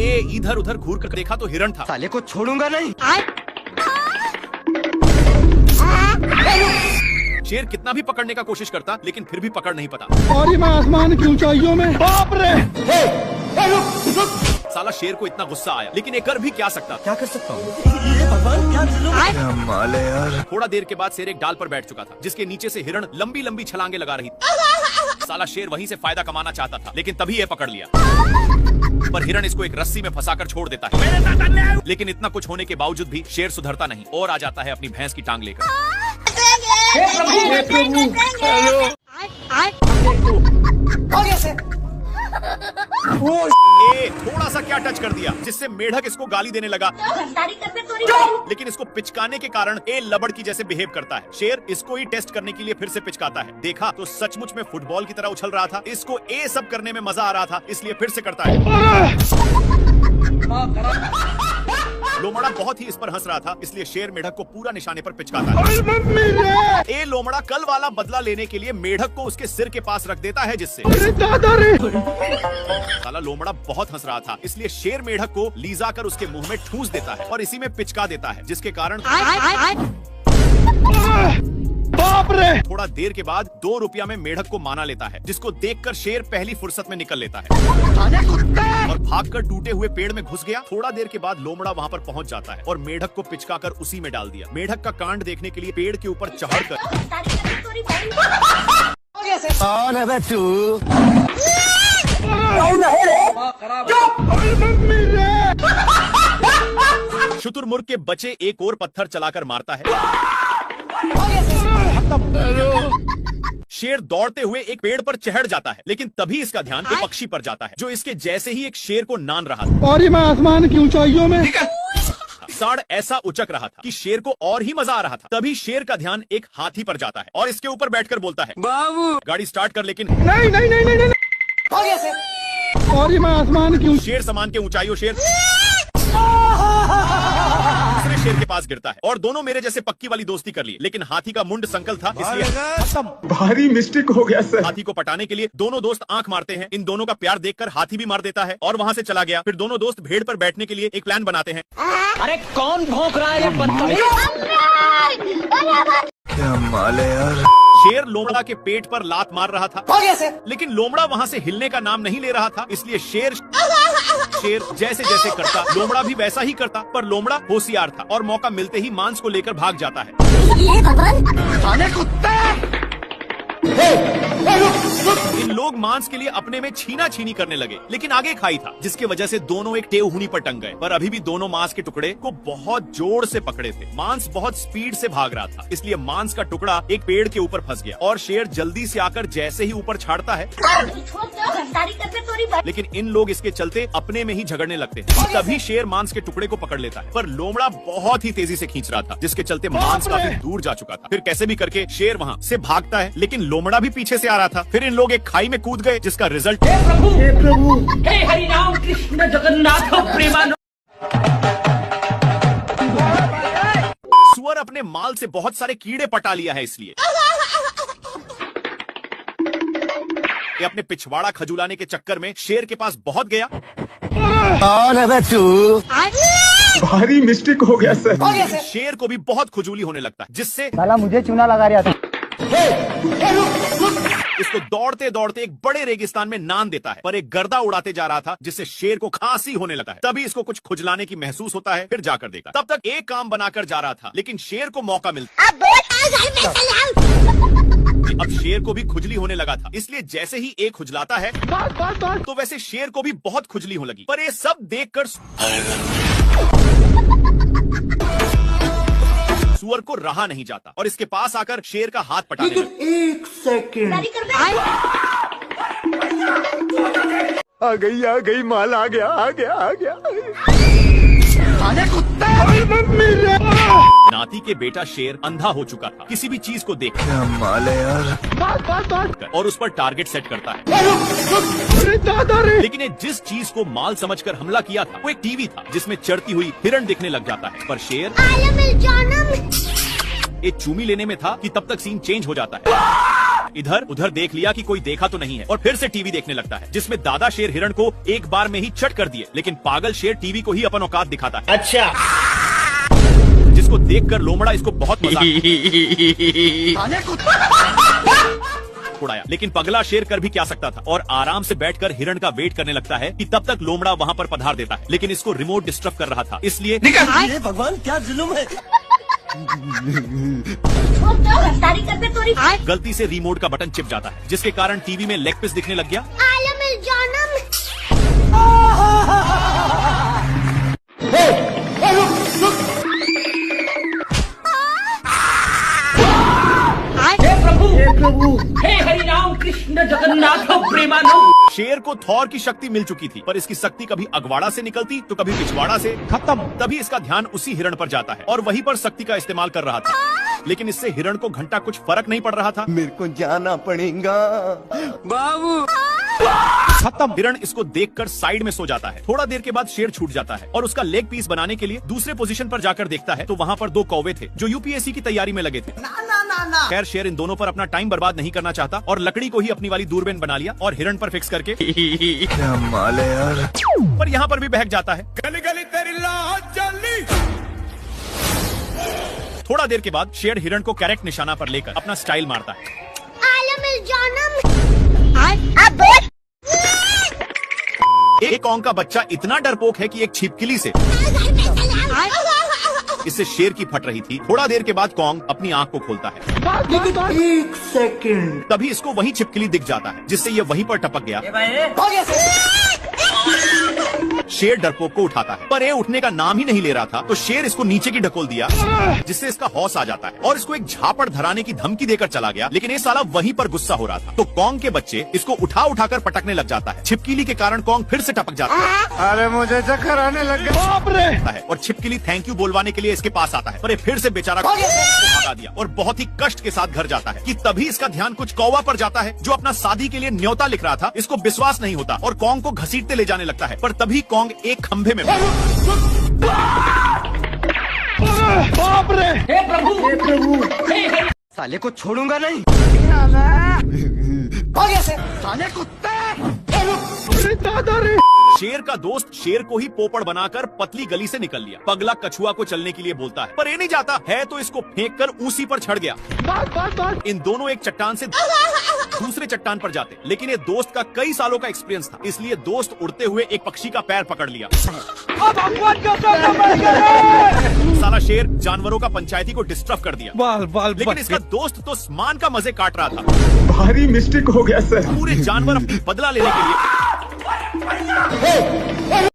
ए इधर उधर घूर कर देखा तो हिरण था। साले को छोड़ूंगा नहीं। शेर कितना भी पकड़ने का कोशिश करता लेकिन फिर भी पकड़ नहीं पाता। और मैं आसमान की ऊंचाइयों में। बाप रे! साला शेर को इतना गुस्सा आया लेकिन ये कर भी क्या सकता। क्या कर सकता हूँ? ये भगवान क्या माल है यार। थोड़ा देर के बाद शेर एक डाल पर बैठ चुका था जिसके नीचे से हिरण लंबी लंबी छलांगे लगा रही थी। साला शेर वहीं से फायदा कमाना चाहता था लेकिन तभी ये पकड़ लिया। पर हिरण इसको एक रस्सी में फंसाकर छोड़ देता है। लेकिन इतना कुछ होने के बावजूद भी शेर सुधरता नहीं और आ जाता है अपनी भैंस की टांग लेकर। थोड़ा सा क्या टच कर दिया जिससे मेढक इसको गाली देने लगा। लेकिन इसको पिचकाने के कारण ए लबड़ की जैसे बिहेव करता है। शेर इसको ही टेस्ट करने के लिए फिर से पिचकाता है। देखा तो सचमुच में फुटबॉल की तरह उछल रहा था। इसको ए सब करने में मजा आ रहा था इसलिए फिर से करता है। लोमड़ा बहुत ही इस पर हंस रहा था इसलिए शेर मेढक को पूरा निशाने पर पिचकाता है। ए लोमड़ा कल वाला बदला लेने के लिए मेढक को उसके सिर के पास रख देता है जिससे साला लोमड़ा बहुत हंस रहा था इसलिए शेर मेढक को लीजा कर उसके मुंह में ठूस देता है और इसी में पिचका देता है जिसके कारण बाप रे! थोड़ा देर के बाद 2 रुपया में मेढक को माना लेता है जिसको देखकर शेर पहली फुर्सत में निकल लेता है और भागकर टूटे हुए पेड़ में घुस गया। थोड़ा देर के बाद लोमड़ा वहाँ पर पहुँच जाता है और मेढक को पिचकाकर उसी में डाल दिया। मेढक का कांड देखने के लिए पेड़ के ऊपर चढ़कर कौन है बे तू? शुतुरमुर्ग के बच्चे एक और पत्थर चलाकर मारता है। शेर दौड़ते हुए एक पेड़ पर चढ़ जाता है लेकिन तभी इसका ध्यान एक पक्षी पर जाता है जो इसके जैसे ही एक शेर को नान रहा था। और मैं आसमान की ऊंचाइयों में। साड़ ऐसा उचक रहा था कि शेर को और ही मजा आ रहा था। तभी शेर का ध्यान एक हाथी पर जाता है और इसके ऊपर बैठकर बोलता है, बाबू गाड़ी स्टार्ट कर। लेकिन नहीं नहीं नहीं नहीं, नहीं। और मैं आसमान की शेर समान के ऊंचाइयों शेर दूसरे शेर के पास गिरता है और दोनों मेरे जैसे पक्की वाली दोस्ती कर ली। लेकिन हाथी का मुंड संकल था इसलिए भारी मिस्टेक हो गया सर। हाथी को पटाने के लिए दोनों दोस्त आंख मारते हैं। इन दोनों का प्यार देखकर हाथी भी मार देता है और वहाँ से चला गया। फिर दोनों दोस्त भेड़ पर बैठने के लिए एक प्लान बनाते हैं। अरे कौन भौंक रहा है? क्या माल है यार। शेर लोमड़ा के पेट पर लात मार रहा था लेकिन लोमड़ा वहाँ से हिलने का नाम नहीं ले रहा था इसलिए शेर जैसे जैसे करता लोमड़ा भी वैसा ही करता। पर लोमड़ा होशियार था और मौका मिलते ही मांस को लेकर भाग जाता है। इन लोग मांस के लिए अपने में छीना छीनी करने लगे लेकिन आगे खाई था जिसकी वजह से दोनों एक टेवहुनी पर टंग गए। पर अभी भी दोनों मांस के टुकड़े को बहुत जोर से पकड़े थे। मांस बहुत स्पीड से भाग रहा था इसलिए मांस का टुकड़ा एक पेड़ के ऊपर फंस गया और शेर जल्दी से आकर जैसे ही ऊपर छाड़ता है लेकिन इन लोग इसके चलते अपने में ही झगड़ने लगते हैं। तभी शेर मांस के टुकड़े को पकड़ लेता है पर लोमड़ा बहुत ही तेजी से खींच रहा था जिसके चलते मांस काफी दूर जा चुका था। फिर कैसे भी करके शेर वहाँ से भागता है लेकिन लोमड़ा भी पीछे से आ रहा था। फिर इन लोग एक खाई में कूद गए जिसका रिजल्ट हे प्रभु हे हरि राम कृष्ण जगन्नाथ प्रेमानंद। सुअर अपने माल से बहुत सारे कीड़े पटा लिया है इसलिए ये अपने पिछवाड़ा खजुलाने के चक्कर में शेर के पास बहुत गया। कौन है बे तू? भारी मिस्टेक हो गया सर। शेर को भी बहुत खुजूली होने लगता है जिससे साला मुझे चूना लगा रहा था। इसको दौड़ते दौड़ते एक बड़े रेगिस्तान में नान देता है पर एक गर्दा उड़ाते जा रहा था जिससे शेर को खांसी होने लगा है। तभी इसको कुछ खुजलाने की महसूस होता है। फिर जाकर देखता तब तक एक काम बनाकर जा रहा था लेकिन शेर को मौका मिलता। अब शेर को भी खुजली होने लगा था इसलिए जैसे ही एक खुजलाता है तो वैसे शेर को भी बहुत खुजली होने लगी। पर ये सब देखकर सुअर को रहा नहीं जाता और इसके पास आकर शेर का हाथ पटाने लगा। एक सेकंड। आ गई माल आ गया। नाती के बेटा शेर अंधा हो चुका था किसी भी चीज को देख। क्या माल है यार। और उस पर टारगेट सेट करता है लेकिन ये जिस चीज को माल समझकर हमला किया था वो एक टीवी था जिसमें चढ़ती हुई हिरण दिखने लग जाता है। पर शेर एक चूमी लेने में था कि तब तक सीन चेंज हो जाता है। इधर उधर देख लिया कि कोई देखा तो नहीं है और फिर से टीवी देखने लगता है, जिसमें दादा शेर हिरण को एक बार में ही चट कर दिए, लेकिन पागल शेर टीवी को ही अपन औकात दिखाता है। अच्छा, जिसको देखकर लोमड़ा इसको बहुत मजा उड़ाया, लेकिन पगला शेर कर भी क्या सकता था और आराम से बैठकर हिरण का वेट करने लगता है कि तब तक लोमड़ा वहां पर पधार देता है, लेकिन इसको रिमोट डिस्टर्ब कर रहा था, इसलिए भगवान क्या जुल्म है। गलती से रिमोट का बटन चिप जाता है, जिसके कारण टीवी में लेग पीस दिखने लग गया। हे प्रभु, हे हरि राम कृष्ण जगन्नाथ प्रेमानंद। शेर को थॉर की शक्ति मिल चुकी थी, पर इसकी शक्ति कभी अगवाड़ा से निकलती तो कभी पिछवाड़ा से खत्म। तभी इसका ध्यान उसी हिरण पर जाता है और वहीं पर शक्ति का इस्तेमाल कर रहा था, लेकिन इससे हिरण को घंटा कुछ फर्क नहीं पड़ रहा था। मेरे को जाना पड़ेगा बाबू। खत्म। हिरण इसको देखकर साइड में सो जाता है। थोड़ा देर के बाद शेर छूट जाता है और उसका लेग पीस बनाने के लिए दूसरे पोजीशन पर जाकर देखता है तो वहाँ पर 2 कौवे थे जो यूपीएससी की तैयारी में लगे थे। खैर शेर इन दोनों पर अपना टाइम बर्बाद नहीं करना चाहता और लकड़ी को ही अपनी वाली दूरबीन बना लिया और हिरण पर फिक्स करके क्या माल है यार। पर यहाँ पर भी बहक जाता है। गली गली तेरी लाहौर चली। थोड़ा देर के बाद शेर हिरण को करेक्ट निशाना पर लेकर अपना स्टाइल मारता है। एक कौंग का बच्चा इतना डरपोक है कि एक छिपकली से इससे शेर की फट रही थी। थोड़ा देर के बाद कौंग अपनी आंख को खोलता है। 1 सेकंड। तभी इसको वही छिपकली दिख जाता है, जिससे ये वहीं पर टपक गया। शेर डरपोक को उठाता है, पर ये उठने का नाम ही नहीं ले रहा था, तो शेर इसको नीचे की ढकोल दिया, जिससे इसका हौस आ जाता है और इसको एक झापड़ धराने की धमकी देकर चला गया, लेकिन ये साला वहीं पर गुस्सा हो रहा था। तो कौंग के बच्चे इसको उठा उठाकर पटकने लग जाता है। छिपकली के कारण कौंग फिर से टपक जाता है। अरे मुझे चक्कर आने लग गया। और छिपकली थैंक यू बोलवाने के लिए इसके पास आता है, पर ये फिर से बेचारा को भगा दिया और बहुत ही कष्ट के साथ घर जाता है कि तभी इसका ध्यान कुछ कौवा पर जाता है जो अपना शादी के लिए न्योता लिख रहा था। इसको विश्वास नहीं होता और कौंग को घसीटते ले जाने लगता है, पर तभी कौंग एक खंभे में बाप रे। हे प्रभु, हे हरि। साले को छोड़ूंगा नहीं। साले कुत्ते। दादा रे। शेर का दोस्त शेर को ही पोपड़ बनाकर पतली गली से निकल लिया। पगला कछुआ को चलने के लिए बोलता है, पर ये नहीं जाता है तो इसको फेंक कर ऊसी पर चढ़ गया। इन दोनों एक चट्टान से दूसरे चट्टान पर जाते, लेकिन ये दोस्त का कई सालों का एक्सपीरियंस था, इसलिए दोस्त उड़ते हुए एक पक्षी का पैर पकड़ लिया। साला शेर जानवरों का पंचायती को डिस्टर्ब कर दिया, लेकिन इसका दोस्त तो स्मान का मजे काट रहा था। भारी मिस्टेक हो गया सर। पूरे जानवर अपनी बदला लेने के लिए